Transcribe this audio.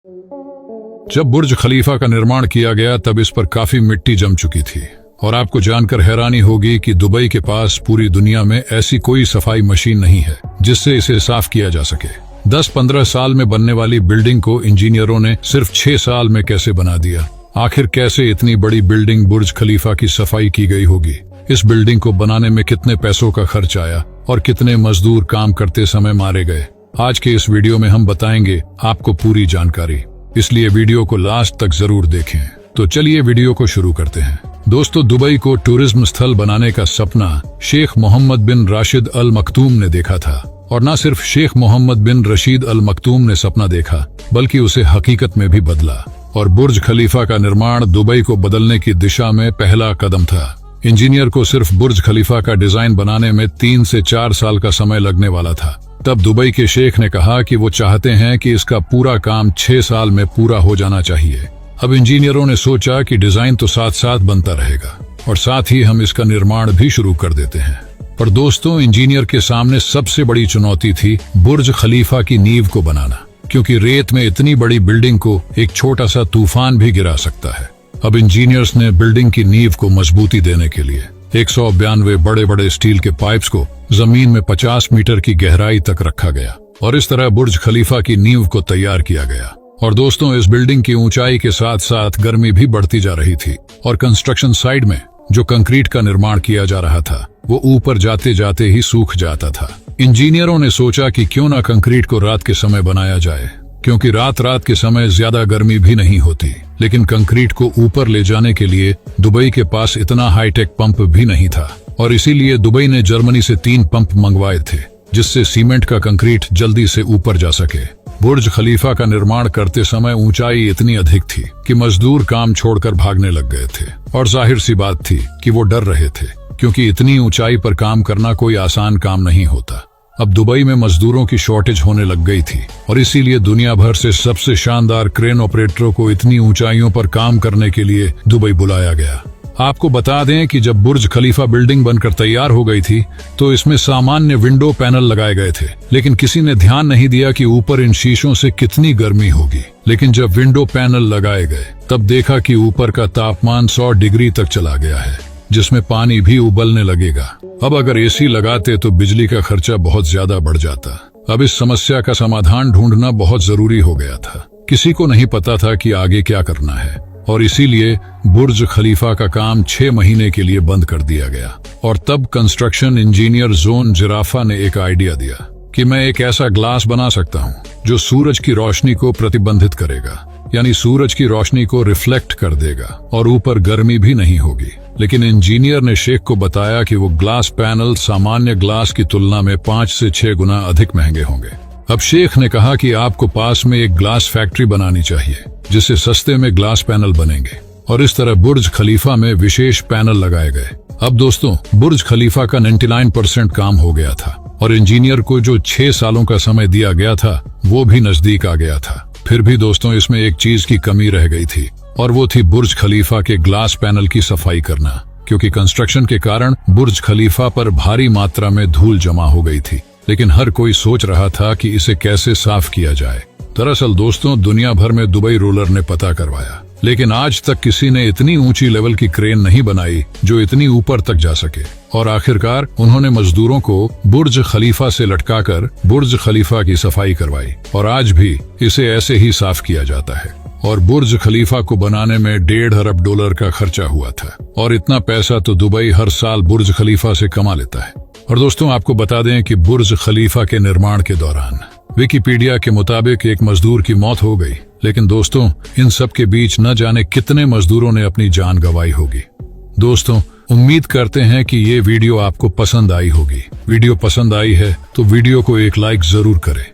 जब बुर्ज खलीफा का निर्माण किया गया तब इस पर काफी मिट्टी जम चुकी थी और आपको जानकर हैरानी होगी कि दुबई के पास पूरी दुनिया में ऐसी कोई सफाई मशीन नहीं है जिससे इसे साफ किया जा सके। 10-15 साल में बनने वाली बिल्डिंग को इंजीनियरों ने सिर्फ 6 साल में कैसे बना दिया? आखिर कैसे इतनी बड़ी बिल्डिंग बुर्ज खलीफा की सफाई की गई होगी? इस बिल्डिंग को बनाने में कितने पैसों का खर्च आया और कितने मजदूर काम करते समय मारे गए? आज के इस वीडियो में हम बताएंगे आपको पूरी जानकारी, इसलिए वीडियो को लास्ट तक जरूर देखें। तो चलिए वीडियो को शुरू करते हैं। दोस्तों, दुबई को टूरिज्म स्थल बनाने का सपना शेख मोहम्मद बिन राशिद अल मखतूम ने देखा था, और न सिर्फ शेख मोहम्मद बिन रशीद अल मखतूम ने सपना देखा बल्कि उसे हकीकत में भी बदला, और बुर्ज खलीफा का निर्माण दुबई को बदलने की दिशा में पहला कदम था। इंजीनियर को सिर्फ बुर्ज खलीफा का डिजाइन बनाने में 3 से 4 साल का समय लगने वाला था। तब दुबई के शेख ने कहा कि वो चाहते हैं कि इसका पूरा काम 6 साल में पूरा हो जाना चाहिए। अब इंजीनियरों ने सोचा कि डिजाइन तो साथ साथ बनता रहेगा और साथ ही हम इसका निर्माण भी शुरू कर देते हैं। पर दोस्तों, इंजीनियर के सामने सबसे बड़ी चुनौती थी बुर्ज खलीफा की नींव को बनाना, क्योंकि रेत में इतनी बड़ी बिल्डिंग को एक छोटा सा तूफान भी गिरा सकता है। अब इंजीनियर्स ने बिल्डिंग की नींव को मजबूती देने के लिए 192 बड़े बड़े स्टील के पाइप्स को जमीन में 50 मीटर की गहराई तक रखा गया और इस तरह बुर्ज खलीफा की नींव को तैयार किया गया। और दोस्तों, इस बिल्डिंग की ऊंचाई के साथ साथ गर्मी भी बढ़ती जा रही थी और कंस्ट्रक्शन साइड में जो कंक्रीट का निर्माण किया जा रहा था वो ऊपर जाते जाते ही सूख जाता था। इंजीनियरों ने सोचा कि क्यों ना कंक्रीट को रात के समय बनाया जाए, क्योंकि रात के समय ज्यादा गर्मी भी नहीं होती। लेकिन कंक्रीट को ऊपर ले जाने के लिए दुबई के पास इतना हाईटेक पंप भी नहीं था, और इसीलिए दुबई ने जर्मनी से 3 पंप मंगवाए थे जिससे सीमेंट का कंक्रीट जल्दी से ऊपर जा सके। बुर्ज खलीफा का निर्माण करते समय ऊंचाई इतनी अधिक थी कि मजदूर काम छोड़कर भागने लग गए थे, और जाहिर सी बात थी कि वो डर रहे थे, क्योंकि इतनी ऊंचाई पर काम करना कोई आसान काम नहीं होता। अब दुबई में मजदूरों की शॉर्टेज होने लग गई थी, और इसीलिए दुनिया भर से सबसे शानदार क्रेन ऑपरेटरों को इतनी ऊंचाइयों पर काम करने के लिए दुबई बुलाया गया। आपको बता दें कि जब बुर्ज खलीफा बिल्डिंग बनकर तैयार हो गई थी तो इसमें सामान्य विंडो पैनल लगाए गए थे, लेकिन किसी ने ध्यान नहीं दिया कि ऊपर इन शीशों से कितनी गर्मी होगी। लेकिन जब विंडो पैनल लगाए गए तब देखा कि ऊपर का तापमान 100 डिग्री तक चला गया है, जिसमें पानी भी उबलने लगेगा। अब अगर एसी लगाते तो बिजली का खर्चा बहुत ज्यादा बढ़ जाता। अब इस समस्या का समाधान ढूंढना बहुत जरूरी हो गया था। किसी को नहीं पता था कि आगे क्या करना है, और इसीलिए बुर्ज खलीफा का काम 6 महीने के लिए बंद कर दिया गया। और तब कंस्ट्रक्शन इंजीनियर जोन जिराफा ने एक आइडिया दिया कि मैं एक ऐसा ग्लास बना सकता हूँ जो सूरज की रोशनी को प्रतिबंधित करेगा, यानी सूरज की रोशनी को रिफ्लेक्ट कर देगा और ऊपर गर्मी भी नहीं होगी। लेकिन इंजीनियर ने शेख को बताया कि वो ग्लास पैनल सामान्य ग्लास की तुलना में 5 से 6 गुना अधिक महंगे होंगे। अब शेख ने कहा कि आपको पास में एक ग्लास फैक्ट्री बनानी चाहिए जिससे सस्ते में ग्लास पैनल बनेंगे, और इस तरह बुर्ज खलीफा में विशेष पैनल लगाए गए। अब दोस्तों, बुर्ज खलीफा का 99% काम हो गया था, और इंजीनियर को जो 6 सालों का समय दिया गया था वो भी नजदीक आ गया था। फिर भी दोस्तों, इसमें एक चीज की कमी रह गई थी, और वो थी बुर्ज खलीफा के ग्लास पैनल की सफाई करना, क्योंकि कंस्ट्रक्शन के कारण बुर्ज खलीफा पर भारी मात्रा में धूल जमा हो गई थी। लेकिन हर कोई सोच रहा था कि इसे कैसे साफ किया जाए। दरअसल दोस्तों, दुनिया भर में दुबई रूलर ने पता करवाया, लेकिन आज तक किसी ने इतनी ऊंची लेवल की क्रेन नहीं बनाई जो इतनी ऊपर तक जा सके। और आखिरकार उन्होंने मजदूरों को बुर्ज खलीफा से लटकाकर बुर्ज खलीफा की सफाई करवाई, और आज भी इसे ऐसे ही साफ किया जाता है। और बुर्ज खलीफा को बनाने में $1.5 अरब का खर्चा हुआ था, और इतना पैसा तो दुबई हर साल बुर्ज खलीफा से कमा लेता है। और दोस्तों, आपको बता दें कि बुर्ज खलीफा के निर्माण के दौरान विकिपीडिया के मुताबिक एक मजदूर की मौत हो गई। लेकिन दोस्तों, इन सब के बीच न जाने कितने मजदूरों ने अपनी जान गंवाई होगी। दोस्तों, उम्मीद करते हैं कि ये वीडियो आपको पसंद आई होगी। वीडियो पसंद आई है तो वीडियो को एक लाइक जरूर करें।